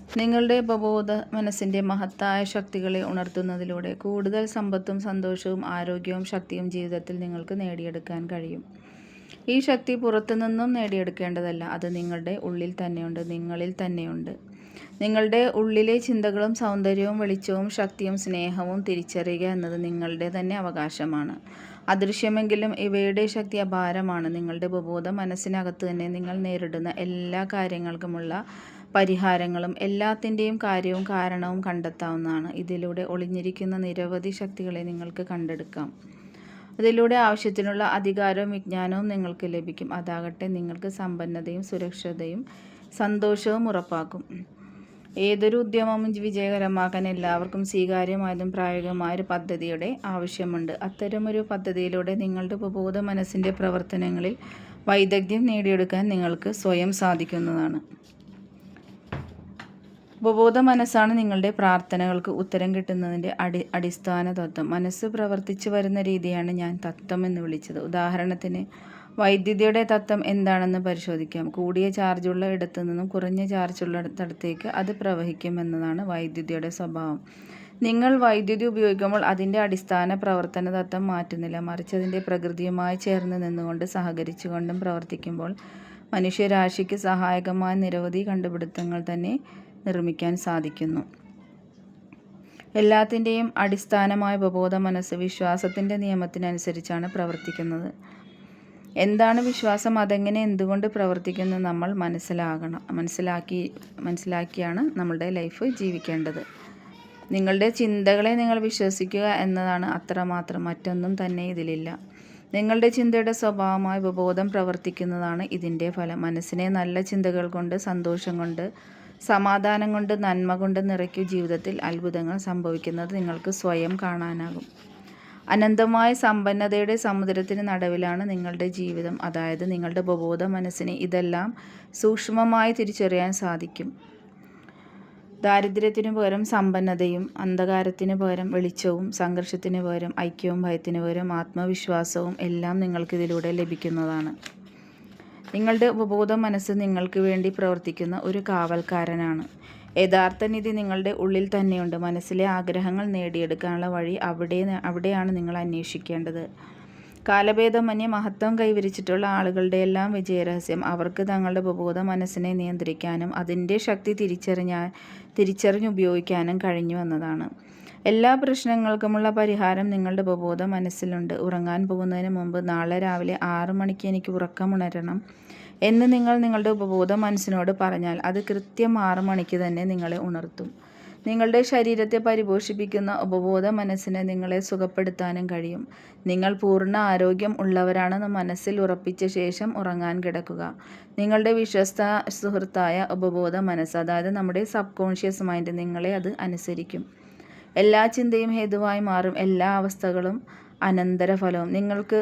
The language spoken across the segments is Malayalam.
നിങ്ങളുടെ ഉപബോധ മനസ്സിൻ്റെ മഹത്തായ ശക്തികളെ ഉണർത്തുന്നതിലൂടെ കൂടുതൽ സമ്പത്തും സന്തോഷവും ആരോഗ്യവും ശക്തിയും ജീവിതത്തിൽ നിങ്ങൾക്ക് നേടിയെടുക്കാൻ കഴിയും. ഈ ശക്തി പുറത്തുനിന്നും നേടിയെടുക്കേണ്ടതല്ല, അത് നിങ്ങളുടെ ഉള്ളിൽ തന്നെയുണ്ട്, നിങ്ങളിൽ തന്നെയുണ്ട്. നിങ്ങളുടെ ഉള്ളിലെ ചിന്തകളും സൗന്ദര്യവും വെളിച്ചവും ശക്തിയും സ്നേഹവും തിരിച്ചറിയുക എന്നത് നിങ്ങളുടെ തന്നെ അവകാശമാണ്. അദൃശ്യമെങ്കിലും ഇവയുടെ ശക്തി അപാരമാണ്. നിങ്ങളുടെ ഉപബോധ മനസ്സിനകത്ത് തന്നെ നിങ്ങൾ നേരിടുന്ന എല്ലാ കാര്യങ്ങൾക്കുമുള്ള പരിഹാരങ്ങളും എല്ലാത്തിൻ്റെയും കാര്യവും കാരണവും കണ്ടെത്താവുന്നതാണ്. ഇതിലൂടെ ഒളിഞ്ഞിരിക്കുന്ന നിരവധി ശക്തികളെ നിങ്ങൾക്ക് കണ്ടെടുക്കാം. അതിലൂടെ ആവശ്യത്തിനുള്ള അധികാരവും വിജ്ഞാനവും നിങ്ങൾക്ക് ലഭിക്കും. അതാകട്ടെ നിങ്ങൾക്ക് സമ്പന്നതയും സുരക്ഷതയും സന്തോഷവും ഉറപ്പാക്കും. ഏതൊരു ഉദ്യമവും വിജയകരമാക്കാൻ എല്ലാവർക്കും സ്വീകാര്യമായതും പ്രായോഗികമായ ഒരു പദ്ധതിയുടെ ആവശ്യമുണ്ട്. അത്തരമൊരു പദ്ധതിയിലൂടെ നിങ്ങളുടെ ഉപബോധ മനസ്സിൻ്റെ പ്രവർത്തനങ്ങളിൽ വൈദഗ്ധ്യം നേടിയെടുക്കാൻ നിങ്ങൾക്ക് സ്വയം സാധിക്കുന്നതാണ്. ഉപബോധ മനസ്സാണ് നിങ്ങളുടെ പ്രാർത്ഥനകൾക്ക് ഉത്തരം കിട്ടുന്നതിൻ്റെ അടിസ്ഥാന തത്വം. മനസ്സ് പ്രവർത്തിച്ചു വരുന്ന രീതിയാണ് ഞാൻ തത്വം എന്ന് വിളിച്ചത്. ഉദാഹരണത്തിന്, വൈദ്യുതിയുടെ തത്വം എന്താണെന്ന് പരിശോധിക്കാം. കൂടിയ ചാർജുള്ള ഇടത്തു നിന്നും കുറഞ്ഞ ചാർജുള്ള ഇടത്തേക്ക് അത് പ്രവഹിക്കും എന്നതാണ് വൈദ്യുതിയുടെ സ്വഭാവം. നിങ്ങൾ വൈദ്യുതി ഉപയോഗിക്കുമ്പോൾ അതിൻ്റെ അടിസ്ഥാന പ്രവർത്തന തത്വം മാറ്റുന്നില്ല, മറിച്ച് അതിൻ്റെ പ്രകൃതിയുമായി ചേർന്ന് നിന്നുകൊണ്ട് സഹകരിച്ചുകൊണ്ടും പ്രവർത്തിക്കുമ്പോൾ മനുഷ്യരാശിക്ക് സഹായകമായ നിരവധി കണ്ടുപിടുത്തങ്ങൾ തന്നെ നിർമ്മിക്കാൻ സാധിക്കുന്നു. എല്ലാത്തിൻ്റെയും അടിസ്ഥാനമായ ഉപബോധ മനസ്സ് വിശ്വാസത്തിൻ്റെ നിയമത്തിനനുസരിച്ചാണ് പ്രവർത്തിക്കുന്നത്. എന്താണ് വിശ്വാസം, അതെങ്ങനെ, എന്തുകൊണ്ട് പ്രവർത്തിക്കുന്നു നമ്മൾ മനസ്സിലാക്കിയാണ് നമ്മളുടെ ലൈഫ് ജീവിക്കേണ്ടത്. നിങ്ങളുടെ ചിന്തകളെ നിങ്ങൾ വിശ്വസിക്കുക എന്നതാണ് അത്രമാത്രം, മറ്റൊന്നും തന്നെ ഇതിലില്ല. നിങ്ങളുടെ ചിന്തയുടെ സ്വഭാവമായ ഉപബോധം പ്രവർത്തിക്കുന്നതാണ് ഇതിൻ്റെ ഫലം. മനസ്സിനെ നല്ല ചിന്തകൾ കൊണ്ട്, സന്തോഷം കൊണ്ട്, സമാധാനം കൊണ്ട്, നന്മ കൊണ്ട് നിറയ്ക്കൂ. ജീവിതത്തിൽ അത്ഭുതങ്ങൾ സംഭവിക്കുന്നത് നിങ്ങൾക്ക് സ്വയം കാണാനാകും. അനന്തമായ സമ്പന്നതയുടെ സമുദ്രത്തിന് നടുവിലാണ് നിങ്ങളുടെ ജീവിതം. അതായത് നിങ്ങളുടെ ഉപബോധ മനസ്സിന് ഇതെല്ലാം സൂക്ഷ്മമായി തിരിച്ചറിയാൻ സാധിക്കും. ദാരിദ്ര്യത്തിനു പകരം സമ്പന്നതയും, അന്ധകാരത്തിന് പകരം വെളിച്ചവും, സംഘർഷത്തിന് പകരം ഐക്യവും, ഭയത്തിന് പകരം ആത്മവിശ്വാസവും എല്ലാം നിങ്ങൾക്കിതിലൂടെ ലഭിക്കുന്നതാണ്. നിങ്ങളുടെ ഉപബോധ മനസ്സ് നിങ്ങൾക്ക് വേണ്ടി പ്രവർത്തിക്കുന്ന ഒരു കാവൽക്കാരനാണ്. യഥാർത്ഥ നിധി നിങ്ങളുടെ ഉള്ളിൽ തന്നെയുണ്ട്. മനസ്സിലെ ആഗ്രഹങ്ങൾ നേടിയെടുക്കാനുള്ള വഴി അവിടെയാണ് നിങ്ങൾ അന്വേഷിക്കേണ്ടത്. കാലഭേദമന്യേ മഹത്വം കൈവരിച്ചിട്ടുള്ള ആളുകളുടെയെല്ലാം വിജയരഹസ്യം അവർക്ക് തങ്ങളുടെ ഉപബോധ മനസ്സിനെ നിയന്ത്രിക്കാനും അതിൻ്റെ ശക്തി തിരിച്ചറിഞ്ഞുപയോഗിക്കാനും കഴിഞ്ഞു എന്നതാണ്. എല്ലാ പ്രശ്നങ്ങൾക്കുമുള്ള പരിഹാരം നിങ്ങളുടെ ഉപബോധ മനസ്സിലുണ്ട്. ഉറങ്ങാൻ പോകുന്നതിന് മുമ്പ് നാളെ രാവിലെ 6 മണിക്ക് എനിക്ക് ഉറക്കമുണരണം എന്ന് നിങ്ങൾ നിങ്ങളുടെ ഉപബോധ മനസ്സിനോട് പറഞ്ഞാൽ അത് കൃത്യം 6 മണിക്ക് തന്നെ നിങ്ങളെ ഉണർത്തും. നിങ്ങളുടെ ശരീരത്തെ പരിപോഷിപ്പിക്കുന്ന ഉപബോധ മനസ്സിന് നിങ്ങളെ സുഖപ്പെടുത്താനും കഴിയും. നിങ്ങൾ പൂർണ്ണ ആരോഗ്യം ഉള്ളവരാണെന്ന് മനസ്സിൽ ഉറപ്പിച്ച ശേഷം ഉറങ്ങാൻ കിടക്കുക. നിങ്ങളുടെ വിശ്വസ്ത സുഹൃത്തായ ഉപബോധ മനസ്സ്, അതായത് നമ്മുടെ സബ് കോൺഷ്യസ് മൈൻഡ്, നിങ്ങളെ അത് അനുസരിക്കും. എല്ലാ ചിന്തയും ഹേതുവായി മാറും, എല്ലാ അവസ്ഥകളും അനന്തരഫലവും. നിങ്ങൾക്ക്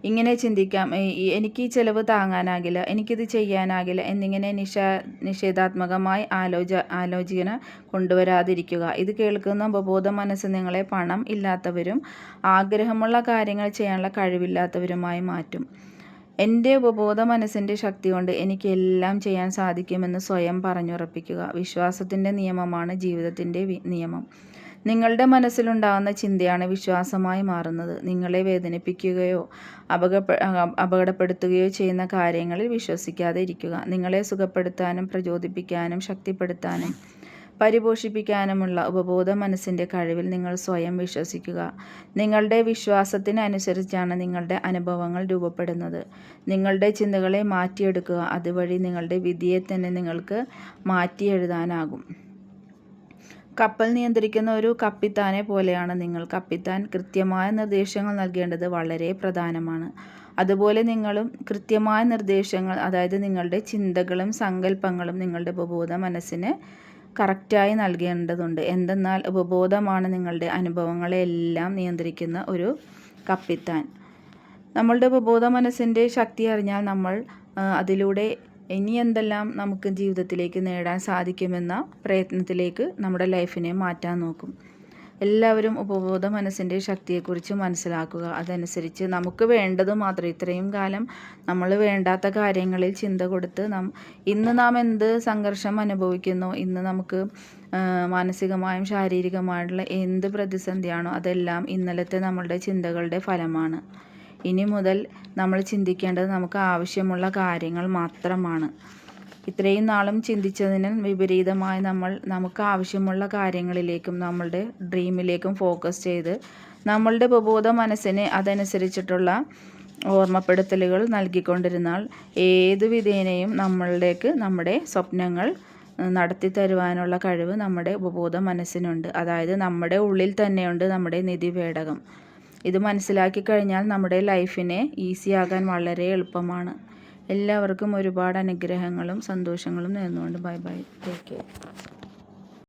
ഇങ്ങനെ ചിന്തിക്കാം, എനിക്ക് ഈ ചിലവ് താങ്ങാനാകില്ല, എനിക്കിത് ചെയ്യാനാകില്ല എന്നിങ്ങനെ നിഷേധാത്മകമായി ആലോചന കൊണ്ടുവരാതിരിക്കുക. ഇത് കേൾക്കുന്ന ഉപബോധ മനസ്സ് നിങ്ങളെ പണം ഇല്ലാത്തവരും ആഗ്രഹമുള്ള കാര്യങ്ങൾ ചെയ്യാനുള്ള കഴിവില്ലാത്തവരുമായി മാറ്റും. എൻ്റെ ഉപബോധ മനസ്സിൻ്റെ ശക്തി കൊണ്ട് എനിക്ക് എല്ലാം ചെയ്യാൻ സാധിക്കുമെന്ന് സ്വയം പറഞ്ഞുറപ്പിക്കുക. വിശ്വാസത്തിൻ്റെ നിയമമാണ് ജീവിതത്തിൻ്റെ നിയമം. നിങ്ങളുടെ മനസ്സിലുണ്ടാകുന്ന ചിന്തയാണ് വിശ്വാസമായി മാറുന്നത്. നിങ്ങളെ വേദനിപ്പിക്കുകയോ അപകടപ്പെടുത്തുകയോ ചെയ്യുന്ന കാര്യങ്ങളിൽ വിശ്വസിക്കാതെ ഇരിക്കുക. നിങ്ങളെ സുഖപ്പെടുത്താനും പ്രചോദിപ്പിക്കാനും ശക്തിപ്പെടുത്താനും പരിപോഷിപ്പിക്കാനുമുള്ള ഉപബോധ മനസ്സിൻ്റെ കഴിവിൽ നിങ്ങൾ സ്വയം വിശ്വസിക്കുക. നിങ്ങളുടെ വിശ്വാസത്തിന് അനുസരിച്ചാണ് നിങ്ങളുടെ അനുഭവങ്ങൾ രൂപപ്പെടുന്നത്. നിങ്ങളുടെ ചിന്തകളെ മാറ്റിയെടുക്കുക. അതുവഴി നിങ്ങളുടെ വിധിയെ തന്നെ നിങ്ങൾക്ക് മാറ്റി എഴുതാനാകും. കപ്പൽ നിയന്ത്രിക്കുന്ന ഒരു കപ്പിത്താനെ പോലെയാണ് നിങ്ങൾ. കപ്പിത്താൻ കൃത്യമായ നിർദ്ദേശങ്ങൾ നൽകേണ്ടത് വളരെ പ്രധാനമാണ്. അതുപോലെ നിങ്ങളും കൃത്യമായ നിർദ്ദേശങ്ങൾ, അതായത് നിങ്ങളുടെ ചിന്തകളും സങ്കല്പങ്ങളും നിങ്ങളുടെ ഉപബോധ മനസ്സിന് കറക്റ്റായി നൽകേണ്ടതുണ്ട്. എന്തെന്നാൽ ഉപബോധമാണ് നിങ്ങളുടെ അനുഭവങ്ങളെല്ലാം നിയന്ത്രിക്കുന്ന ഒരു കപ്പിത്താൻ. നമ്മളുടെ ഉപബോധ മനസ്സിൻ്റെ ശക്തി അറിഞ്ഞാൽ നമ്മൾ അതിലൂടെ ഇനി എന്തെല്ലാം നമുക്ക് ജീവിതത്തിലേക്ക് നേടാൻ സാധിക്കുമെന്ന പ്രയത്നത്തിലേക്ക് നമ്മുടെ ലൈഫിനെ മാറ്റാൻ നോക്കും. എല്ലാവരും ഉപബോധ മനസ്സിൻ്റെ ശക്തിയെക്കുറിച്ച് മനസ്സിലാക്കുക. അതനുസരിച്ച് നമുക്ക് വേണ്ടത് മാത്രം, ഇത്രയും കാലം നമ്മൾ വേണ്ടാത്ത കാര്യങ്ങളിൽ ചിന്ത കൊടുത്ത് ഇന്ന് നാം എന്ത് സംഘർഷം അനുഭവിക്കുന്നോ, ഇന്ന് നമുക്ക് മാനസികമായും ശാരീരികമായിട്ടുള്ള എന്ത് പ്രതിസന്ധിയാണോ അതെല്ലാം ഇന്നലത്തെ നമ്മളുടെ ചിന്തകളുടെ ഫലമാണ്. ഇനി മുതൽ നമ്മൾ ചിന്തിക്കേണ്ടത് നമുക്ക് ആവശ്യമുള്ള കാര്യങ്ങൾ മാത്രമാണ്. ഇത്രയും നാളും ചിന്തിച്ചതിന് വിപരീതമായി നമുക്ക് ആവശ്യമുള്ള കാര്യങ്ങളിലേക്കും നമ്മളുടെ ഡ്രീമിലേക്കും ഫോക്കസ് ചെയ്ത് നമ്മളുടെ ഉപബോധ മനസ്സിന് അതനുസരിച്ചിട്ടുള്ള ഓർമ്മപ്പെടുത്തലുകൾ നൽകിക്കൊണ്ടിരുന്നാൽ ഏതു വിധേനയും നമ്മളിലേക്ക് നമ്മുടെ സ്വപ്നങ്ങൾ നടത്തി തരുവാനുള്ള കഴിവ് നമ്മുടെ ഉപബോധ മനസ്സിനുണ്ട്. അതായത് നമ്മുടെ ഉള്ളിൽ തന്നെയുണ്ട് നമ്മുടെ നിധിപേടകം. ഇത് മനസ്സിലാക്കി കഴിഞ്ഞാൽ നമ്മുടെ ലൈഫിനെ ഈസിയാകാൻ വളരെ എളുപ്പമാണ്. എല്ലാവർക്കും ഒരുപാട് അനുഗ്രഹങ്ങളും സന്തോഷങ്ങളും നേർന്നുകൊണ്ട് ബൈ ബൈ, ടേക്ക് കെയർ.